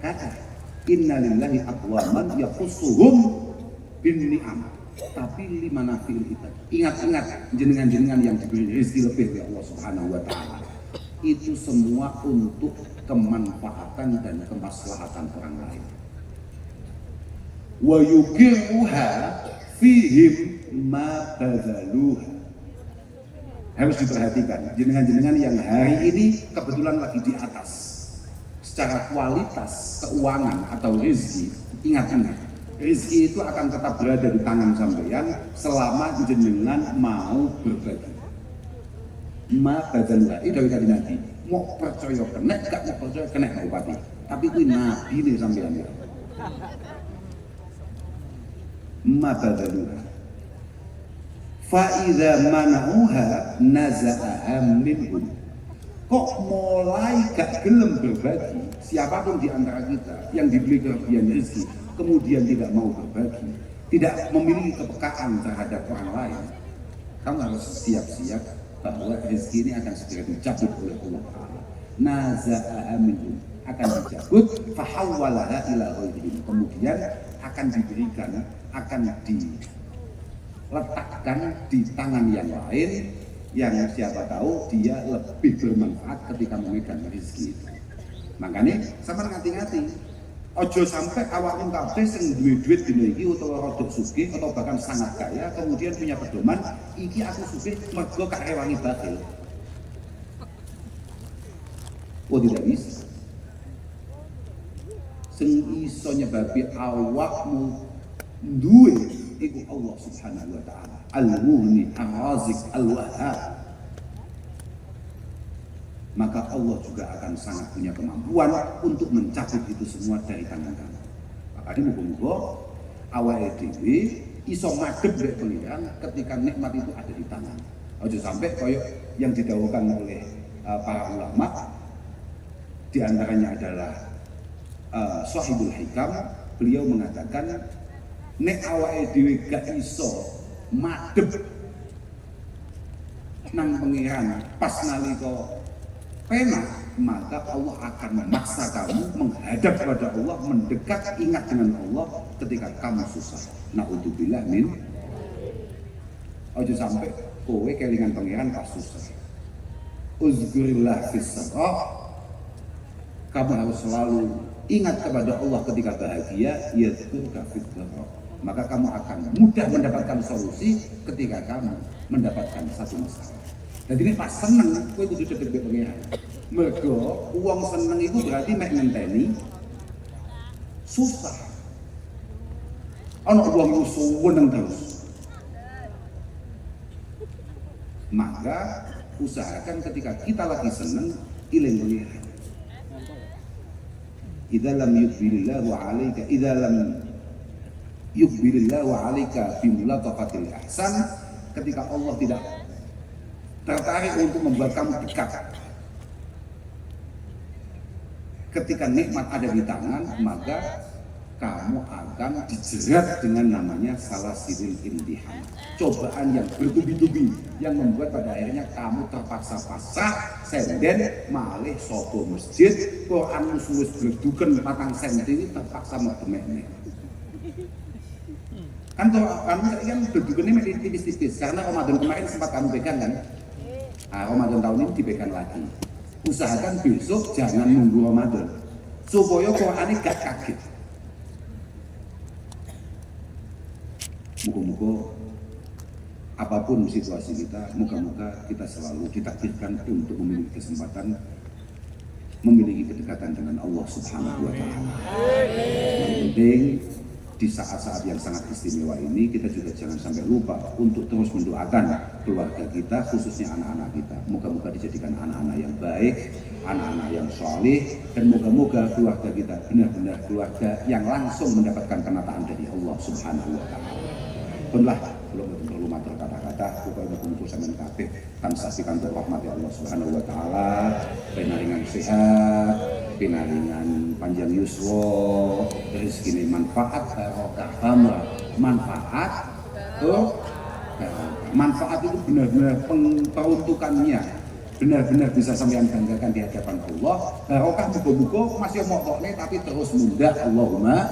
kata innalillahi aqwaman yakhussuhum bin ni'am tapi limanafi'il ibad. Ingat-ingat jenengan-jenengan yang diberi rezeki lebih oleh Allah Subhanahu wa Ta'ala, itu semua untuk kemanfaatan dan kemaslahatan orang lain. Wa yuqiruha fihim ma bazaluha. Harus diperhatikan, jenengan-jenengan yang hari ini kebetulan lagi di atas secara kualitas keuangan atau rezeki. Ingat-ingat, rezeki itu akan tetap berada di tangan sampeyan selama jenengan mau berbagi. Ma badaluha, ini dari tadi nanti mau percaya kena, gak mau percaya kena Bupati. Tapi itu nabi nih sampeyan ya. Ma badaluha. Fa'idha mana'uha naza'aha minhum. Kok mulai gak gelem berbagi, siapapun di antara kita yang diberi kelebihan rezeki kemudian tidak mau berbagi, tidak memiliki kepekaan terhadap orang lain, kamu harus siap-siap bahwa rezeki ini akan segera dicabut oleh Allah Ta'ala. Naza'aha minhum, akan dicabut, fahawwalaha ila ghairihim, kemudian akan diberikan, akan diletakkan di tangan yang lain, yang siapa tahu dia lebih bermanfaat ketika memegang rezeki itu. Makanya sama ngati-ngati, ojo sampai awakmu kabeh sing duwe duit dina iki utawa rodok sugih atau bahkan sangat kaya kemudian punya pedoman iki aku sugih mergo gak rewangi bakhil. Oh tidak bisa. Sing iso nyebabi awakmu duwe iku Allah Subhanahu wa Ta'ala, Al-Mughni, Ar-Razik, Al-Wahhab. Maka Allah juga akan sangat punya kemampuan untuk mencabut itu semua dari tangan kamu. Makanya muga-muga awake dhewe iso madhep nek pengiran ketika nikmat itu ada di tangan. Aja sampai koyok yang didhawuhkan oleh para ulama, di antaranya adalah Shahibul Hikam, beliau mengatakan nek awake dhewe gak iso madhep nang pengiran pas nalika penak, maka Allah akan memaksa kamu menghadap kepada Allah, mendekat, ingat dengan Allah ketika kamu susah. Na'udzubillah min. Ojo sampai kowe kelingan pengiran pas susah. Uzkurillah fis sarra. Kamu harus selalu ingat kepada Allah ketika bahagia, yadhkurka fid dharra. Maka kamu akan mudah mendapatkan solusi ketika kamu mendapatkan satu masalah. Jadi ini pas seneng, kowe kudu cedhek pengiran. Mergo uang seneng itu berarti mek ngenteni susah. Ana uang suweneng terus. Maka usahakan ketika kita lagi seneng iling pengiran. Idza lam yuqbilillahu 'alaika idza lam yuqbilillahu 'alaika bi mulatafatil ihsan ketika Allah tidak tertarik untuk membuat kamu dekat. Ketika nikmat ada di tangan, maka kamu akan dijerat dengan namanya salasilul imtihan, cobaan yang bertubi-tubi yang membuat pada akhirnya kamu terpaksa pasrah senden malih soko masjid Quran wis bleduken 4 senti ini terpaksa mau demekne. Kan kamu kan bledukennya masih tipis-tipis karena Ramadan kemarin sempat kamu pegang kan. Nah, Ramadan tahun ini dipegang lagi. Usahakan besok jangan nunggu Ramadan supaya Qurannya gak kaget. Moga-moga apapun situasi kita, moga-moga kita selalu ditakdirkan untuk memiliki kesempatan memiliki kedekatan dengan Allah Subhanahu wa Ta'ala. Yang penting di saat-saat yang sangat istimewa ini kita juga jangan sampai lupa untuk terus mendoakan keluarga kita, khususnya anak-anak kita. Moga-moga dijadikan anak-anak yang baik, anak-anak yang soleh, dan moga-moga keluarga kita benar-benar keluarga yang langsung mendapatkan penataan dari Allah Subhanahu wa Ta'ala. Punlah belum perlu matur kata-kata, pokoknya kumpul sampean kabeh tansah pikantuk rahmat Allah Subhanahu wa Ta'ala, pinaringan sehat, pinaringan panjang yuswa, rezeki manfaat barokah hamra. Manfaat itu benar-benar peruntukannya benar-benar bisa sampean banggakan di hadapan Allah. Barokah muga-muga masih mokokne tapi terus mundak. Allahumma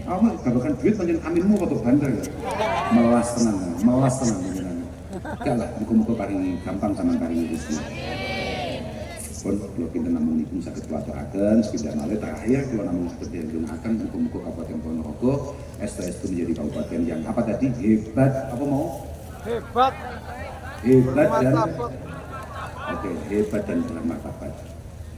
kamu gagalkan duit panjang aminmu atau bandar ya? Melas tenang panjenengan. Enggak lah, muka-muka paling gampang sama paling rezeki. Pun kalau kita namun itu sakit pelatuakan, sepeda malih terakhir kalau namun sakit dihasilkan, muka-muka Kabupaten Ponorogo, STS itu menjadi kabupaten yang apa tadi? Hebat, apa mau? Hebat Dan oke, hebat dan bermartabat.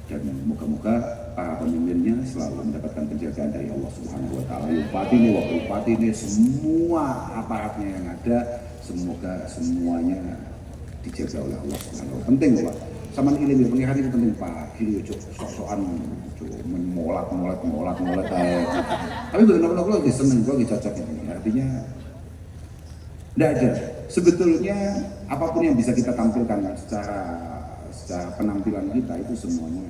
Dan moga-moga para pemimpinnya selalu mendapatkan penjagaan dari Allah Subhanahu wa Ta'ala. Bupati ini, wakil bupati ini, semua aparatnya yang ada, semoga semuanya dijaga oleh Allah Subhanahu wa Ta'ala. Penting Pak, sama ini pengiran itu penting Pak. Kiri sok-sokan molat. Tapi benar-benar gue seneng, gue cocok ini. Artinya tidak ada. Sebetulnya apapun yang bisa kita tampilkan secara penampilan kita itu semuanya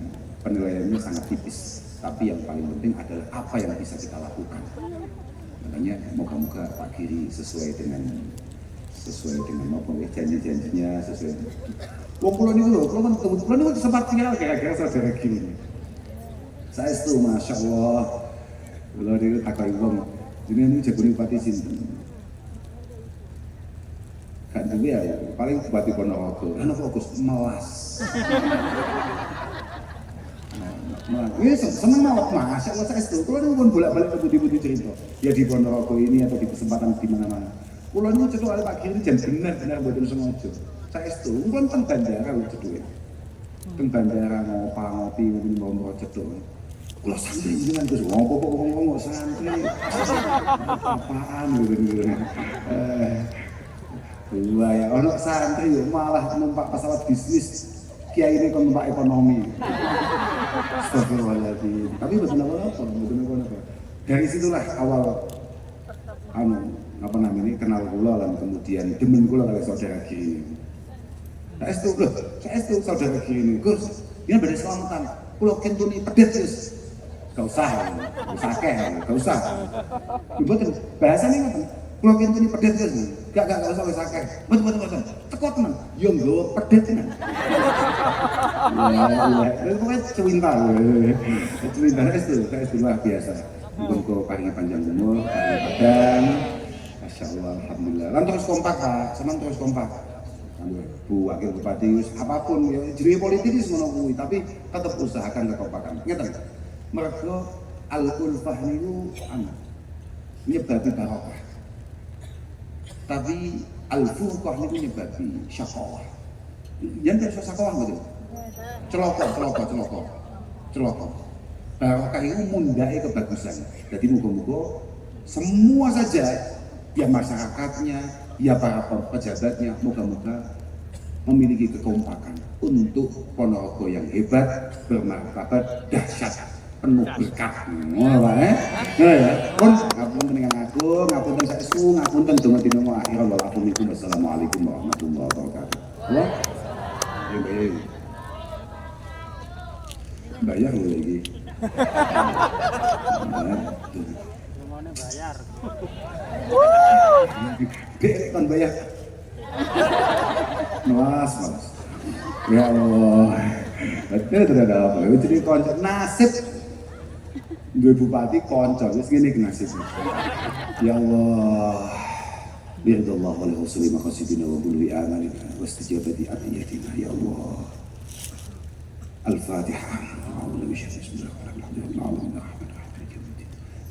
penilaiannya sangat tipis, tapi yang paling penting adalah apa yang bisa kita lakukan. Makanya moga-moga Pak Giri sesuai dengan apa janji-janjinya, sesuai. Wong kula niku lho, kula niku sempat tinggal kira-kira saudara Giri. Saya itu masya Allah, kula niku takoki wong, jenengan niku jagone Bupati sinten? Kan duwe ya, paling Bupati Ponorogo. Ana fokus melas. Wis seneng mawon Mas, Allah saestu. Kula niku pun bolak-balik ke budi-budi cerita. Ya di Ponorogo ini atau di kesempatan di mana-mana. Kula niku cetuk Pak Giri jan bener-bener mboten sengaja. Saestu, pun teng bandara lho cetuke. Teng bandara ngopi mbok cetuk. Kula santri jenengan Gus, wong santri. Apaan gitu. Wah ya, ono santri yo malah numpak pesawat bisnis, kiai ini kan numpak ekonomi. Astagfirullahaladzim. Tapi betul apa? Dari situlah awal kenal kula lan kemudian demen kula kali saudara Giri ini. Saya itu saudara Giri ini. Gus, ini beda selamatan. Kula kentuni pedet Gus. Gak usah, gak usah. Betul bahasane ngoten. Kula kentuni pedet Gus. Gak usah wis akeh. Betul. Teko tenan. Yo nggawa pedet tenan. Ya, pokoknya cuwintar. Cuwintar itu luar biasa. Muga-muga paringi panjang umur, badan. Masyaallah, alhamdulillah. Lan terus kompak, Pak. Sampeyan terus kompak. Bu Wakil Bupati apapun ya jenenge politis ngono kuwi, tapi tetap usahakan kekompakan. Ngeten. Mergo al-ulfah niku nyebabi barokah. Tapi al-furqah niku nyebabi syaqawah. Yen terus syaqawah betul. Celoko. Barokah itu mundake kebagusan. Jadi muga-muga semua saja ya masyarakatnya, ya para pejabatnya moga-moga memiliki kekompakan untuk Ponorogo yang hebat, bermartabat, dahsyat. penuh berkah. Ngono wae. Ya. Pun ngapunten dengan aku, ngapunten saestu, ngapunten donga dina akhir. Wassalamualaikum warahmatullahi wabarakatuh. Allah. Bayar lo lagi. Bayar. Gede kan bayar. Mas. Ya Allah. Betul tidak ada apa. Itu di konco nasib. Dua bupati konco. Wis ngene iki nasib. Ya Allah. Biridallahu wa rasuli maqasidina wa bulwi amalina wa istijabati adiyatina ya Allah. Al-Fatihah. A'udzu billahi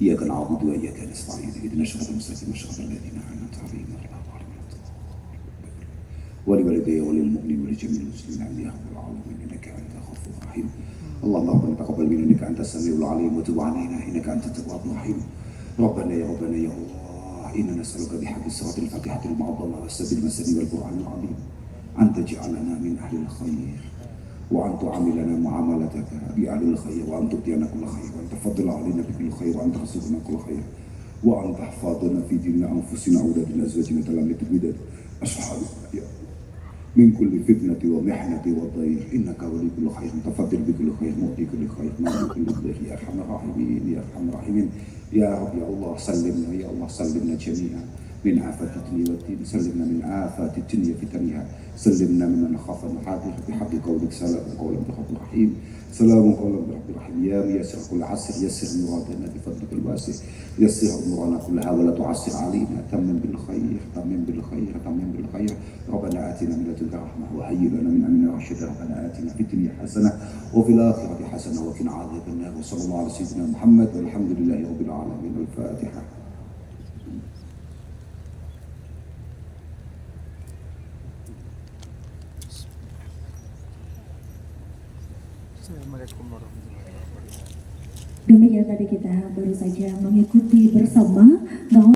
إياك نعبد وإياك نستعين اهدنا الصراط المستقيم صراط الذين أنعمت عليهم غير المغضوب عليهم ولوالدي وللمؤمنين ولجميع المسلمين آمين يا رب العالمين إنك أنت الغفور الرحيم اللهم ربنا تقبل منا إنك أنت السميع العليم وتب علينا إنك أنت التواب الرحيم ربنا يا الله إنا نسألك بحق الصراط الفاتحة المعظمة والسبيل المسلم والقرآن العظيم أن تجعلنا من أهل الخير وأن تعاملنا معاملتك بأهل الخير وأن تؤتينا كل خير وأن تفضل علينا بكل خير وأن ترزقنا كل خير وأن تحفظنا في ديننا أنفسنا أولادنا أزواجنا تلامة الوداد أصحابنا يا من كل فتنة ومحنة وضير إنك ولي كل خير متفضل بكل خير مؤتي كل خير مالك كل خير يا أرحم الراحمين يا أرحم الراحمين يا رب يا الله سلمنا يا الله سلمنا جميعا من آفات الدنيا والدين سلمنا من آفات الدنيا فتنها سلمنا ممن خاف المحاذر بحق قولك سلام قولا برب رحيم سلام قولا برب رحيم يا ميسر كل عسر يسر مرادنا بفضلك الواسع يسر أمورنا كلها ولا تعسر علينا تمم بالخير تمم بالخير تمم بالخير ربنا آتنا من لدنك رحمة وهيئ لنا من أمرنا رشدا ربنا آتنا في الدنيا حسنة وفي الآخرة حسنة وقنا عذاب النار وصلى الله على سيدنا محمد والحمد لله رب العالمين الفاتحة. Assalamualaikum warahmatullahi wabarakatuh. Demikian tadi kita baru saja mengikuti bersama